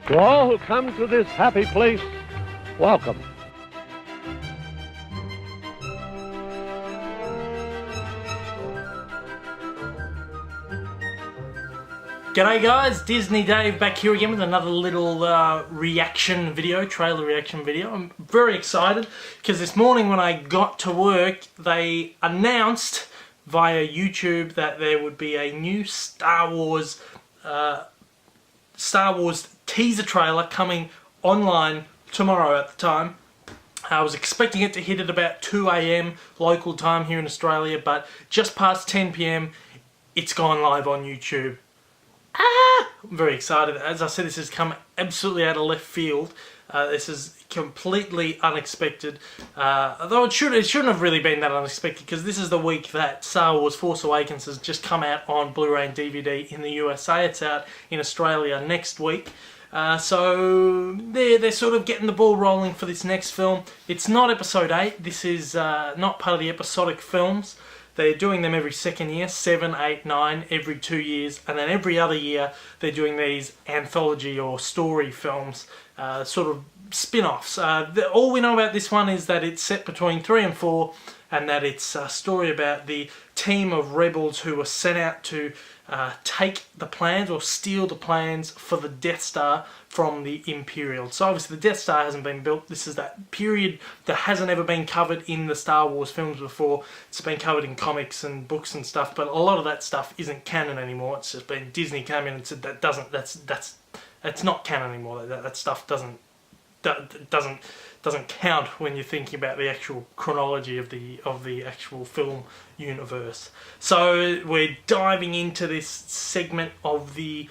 To all who come to this happy place, welcome. G'day guys, Disney Dave back here again with another little reaction video, trailer reaction video. I'm very excited because this morning when I got to work, they announced via YouTube that there would be a new Star Wars teaser trailer coming online tomorrow at the time. I was expecting it to hit at about 2 AM local time here in Australia, but just past 10 PM it's gone live on YouTube. I'm very excited. As I said, this has come absolutely out of left field. This is completely unexpected. Although it shouldn't have really been that unexpected, because this is the week that Star Wars Force Awakens has just come out on Blu-ray and DVD in the USA. It's out in Australia next week. So they're sort of getting the ball rolling for this next film. It's not Episode 8. This is not part of the episodic films. They're doing them every second year, 7, 8, 9, every 2 years, and then every other year they're doing these anthology or story films, sort of spin-offs. All we know about this one is that it's set between 3 and 4, and that it's a story about the team of rebels who were sent out to take the plans or steal the plans for the Death Star from the Imperial. So obviously the Death Star hasn't been built. This is that period that hasn't ever been covered in the Star Wars films before. It's been covered in comics and books and stuff, but a lot of that stuff isn't canon anymore. It's just been Disney came in and said that's not canon anymore. That stuff doesn't count when you're thinking about the actual chronology of the actual film universe. So we're diving into this segment of the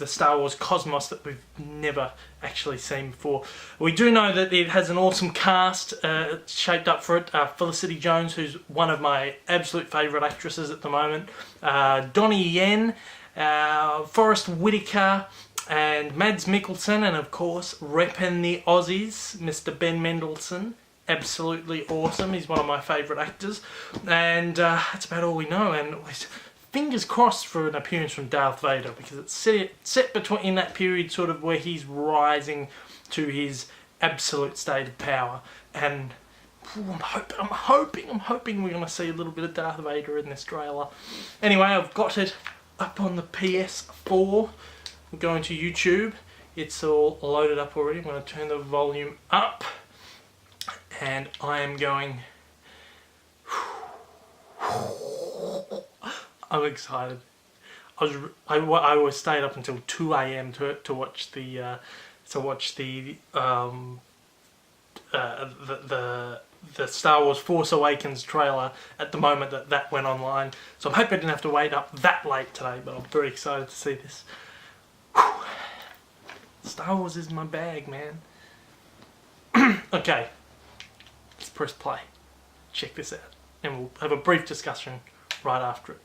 Star Wars cosmos that we've never actually seen before. We do know that it has an awesome cast shaped up for it. Felicity Jones, who's one of my absolute favourite actresses at the moment. Donnie Yen, Forrest Whitaker, and Mads Mikkelsen, and of course repping the Aussies, Mr. Ben Mendelsohn. Absolutely awesome. He's one of my favourite actors, and that's about all we know. And fingers crossed for an appearance from Darth Vader, because it's set between in that period sort of where he's rising to his absolute state of power. And I'm hoping we're going to see a little bit of Darth Vader in this trailer. Anyway, I've got it up on the PS4. I'm going to YouTube. It's all loaded up already. I'm going to turn the volume up, and I am going. I'm excited. I stayed up until 2 AM to watch the Star Wars Force Awakens trailer at the moment that went online. So I'm hoping I didn't have to wait up that late today, but I'm very excited to see this. Star Wars is my bag, man. Okay, let's press play. Check this out, and we'll have a brief discussion right after it.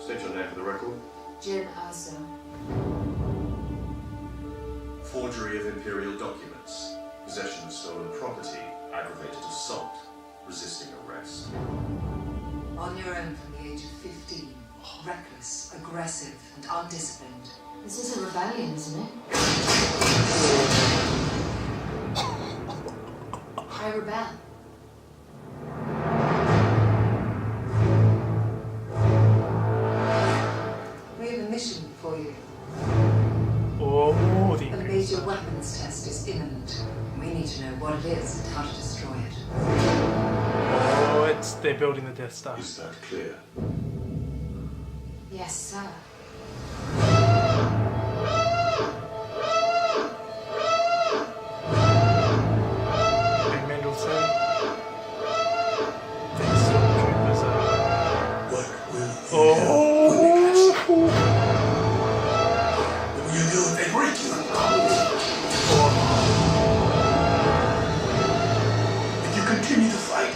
State your name for the record. Jyn Erso. Forgery of Imperial documents, possession of stolen property, aggravated assault, resisting arrest. On your own from the age of 15. Reckless, aggressive, and undisciplined. This is a rebellion, isn't it? I rebel. We have a mission for you. Oh, A major weapons test is imminent. We need to know what it is and how to destroy it. Oh, they're building the Death Star. Is that clear? Yes, sir. Ben Mendelsohn. Stormtroopers are... What will Oh! when they catch you? What will you do if they break you? If you continue to fight,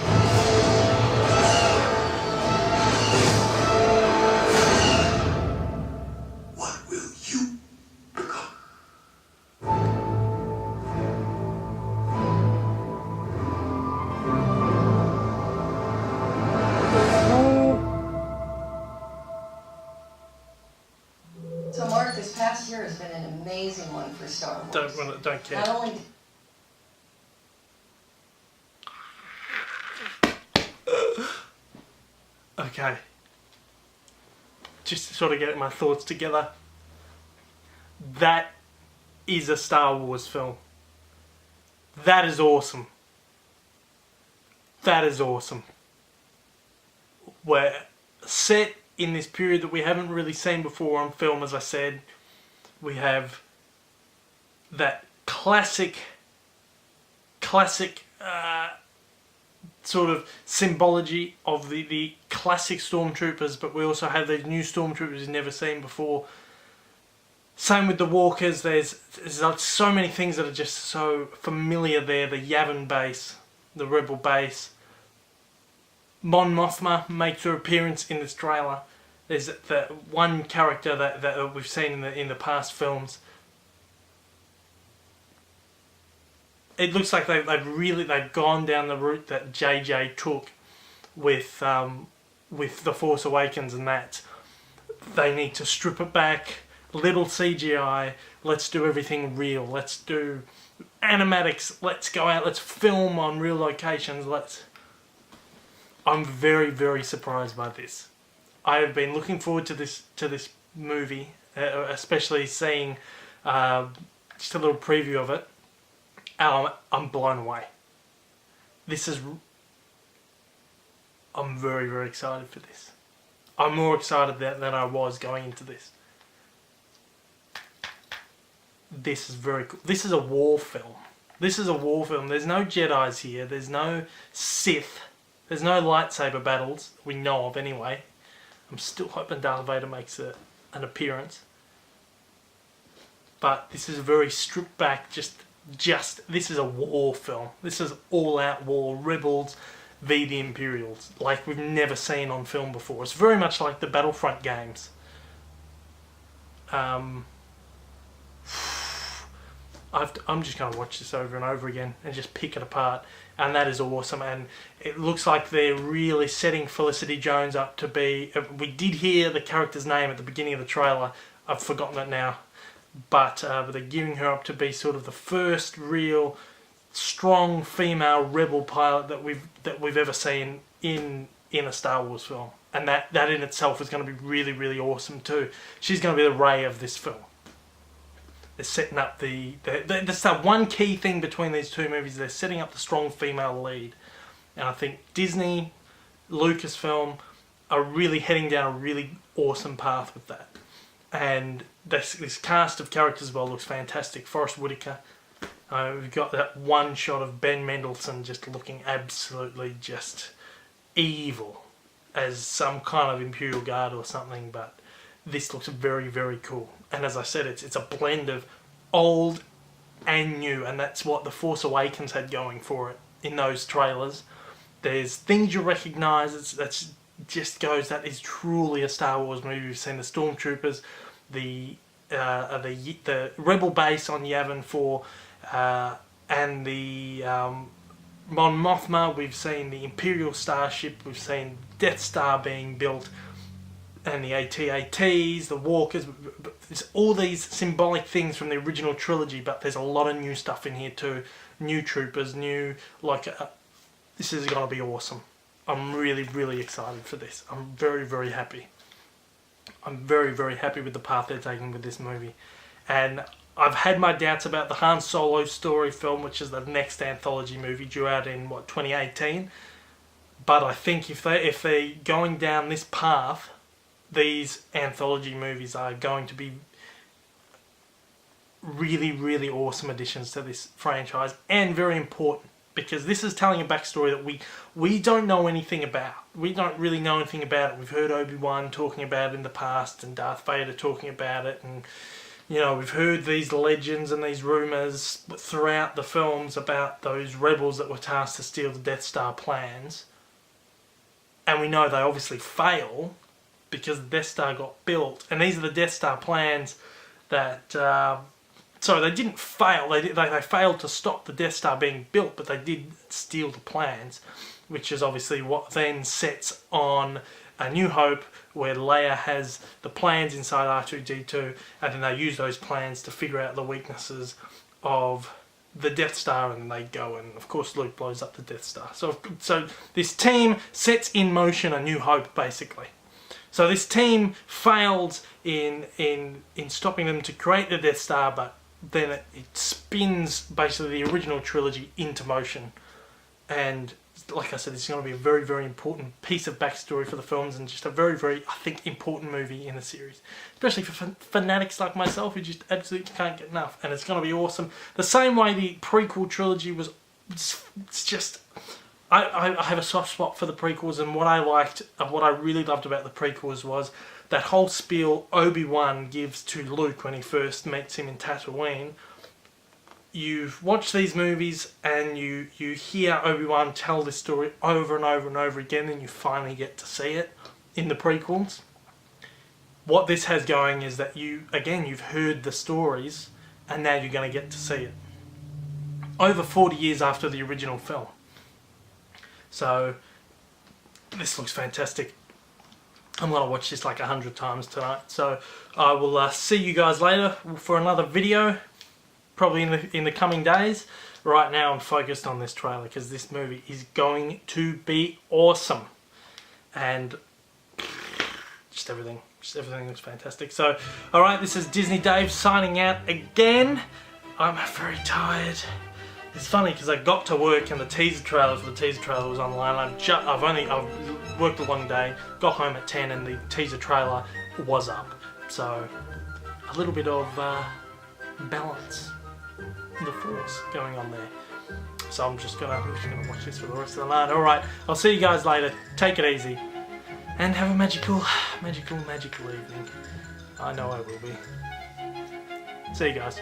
past year has been an amazing one for Star Wars. Don't care. Not only Okay. Just to sort of get my thoughts together. That is a Star Wars film. That is awesome. That is awesome. We're set in this period that we haven't really seen before on film, as I said. We have that classic sort of symbology of the classic stormtroopers, but we also have these new stormtroopers we've never seen before. Same with the walkers. There's like so many things that are just so familiar there. The Yavin base, the rebel base. Mon Mothma makes her appearance in this trailer. There's the one character that we've seen in the past films. It looks like they've gone down the route that JJ took with The Force Awakens, and that they need to strip it back, little CGI. Let's do everything real. Let's do animatics. Let's go out. Let's film on real locations. I'm very, very surprised by this. I have been looking forward to this movie, especially seeing just a little preview of it. I'm blown away. I'm very, very excited for this. I'm more excited than I was going into this. This is very cool. This is a war film. There's no Jedis here. There's no Sith. There's no lightsaber battles, we know of anyway. I'm still hoping Darth Vader makes an appearance. But this is very stripped back, this is a war film. This is all-out war, rebels v the Imperials, like we've never seen on film before. It's very much like the Battlefront games. I'm just going to watch this over and over again and just pick it apart, and that is awesome. And it looks like they're really setting Felicity Jones up to be... We did hear the character's name at the beginning of the trailer. I've forgotten it now. But they're giving her up to be sort of the first real strong female rebel pilot that we've ever seen in a Star Wars film, and that in itself is going to be really, really awesome too. She's going to be the Rey of this film. They're setting up that's the one key thing between these two movies. They're setting up the strong female lead, and I think Disney, Lucasfilm are really heading down a really awesome path with that. And this cast of characters as well looks fantastic. Forrest Whitaker. We've got that one shot of Ben Mendelsohn just looking absolutely just evil as some kind of Imperial Guard or something, but this looks very, very cool. And as I said, it's a blend of old and new, and that's what The Force Awakens had going for it in those trailers. There's things you recognise. That is truly a Star Wars movie. We've seen the Stormtroopers, the Rebel base on Yavin 4, and the Mon Mothma. We've seen the Imperial starship. We've seen Death Star being built, and the AT-ATs, the walkers. It's all these symbolic things from the original trilogy, but there's a lot of new stuff in here too. New troopers, this is going to be awesome. I'm really, really excited for this. I'm very, very happy. I'm very, very happy with the path they're taking with this movie. And I've had my doubts about the Han Solo story film, which is the next anthology movie due out in, 2018. But I think if they're going down this path, these anthology movies are going to be really, really awesome additions to this franchise, and very important, because this is telling a backstory that we don't know anything about. We don't really know anything about it. We've heard Obi-Wan talking about it in the past, and Darth Vader talking about it, and we've heard these legends and these rumours throughout the films about those rebels that were tasked to steal the Death Star plans. And we know they obviously fail because the Death Star got built, and these are the Death Star plans that... So they didn't fail. They failed to stop the Death Star being built, but they did steal the plans, which is obviously what then sets on A New Hope, where Leia has the plans inside R2-D2, and then they use those plans to figure out the weaknesses of the Death Star, and they go, and of course Luke blows up the Death Star. So this team sets in motion A New Hope, basically. So this team failed in stopping them to create the Death Star, but then it spins basically the original trilogy into motion. And like I said, it's going to be a very, very important piece of backstory for the films, and just a very, very, I think, important movie in the series. Especially for fanatics like myself who just absolutely can't get enough. And it's going to be awesome. The same way the prequel trilogy was, it's just... I have a soft spot for the prequels, and what I really loved about the prequels was that whole spiel Obi-Wan gives to Luke when he first meets him in Tatooine. You've watched these movies and you hear Obi-Wan tell this story over and over and over again, and you finally get to see it in the prequels. What this has going is that you've heard the stories, and now you're going to get to see it. Over 40 years after the original film. So, this looks fantastic. I'm going to watch this like 100 times tonight. So, I will see you guys later for another video. Probably in the coming days. Right now I'm focused on this trailer because this movie is going to be awesome. And just everything looks fantastic. So, alright, this is Disney Dave signing out again. I'm very tired. It's funny because I got to work and the teaser trailer for the teaser trailer was online. I've worked a long day, got home at 10 and the teaser trailer was up. So a little bit of balance, the force going on there. So I'm just gonna watch this for the rest of the night. Alright, I'll see you guys later. Take it easy. And have a magical evening. I know I will be. See you guys.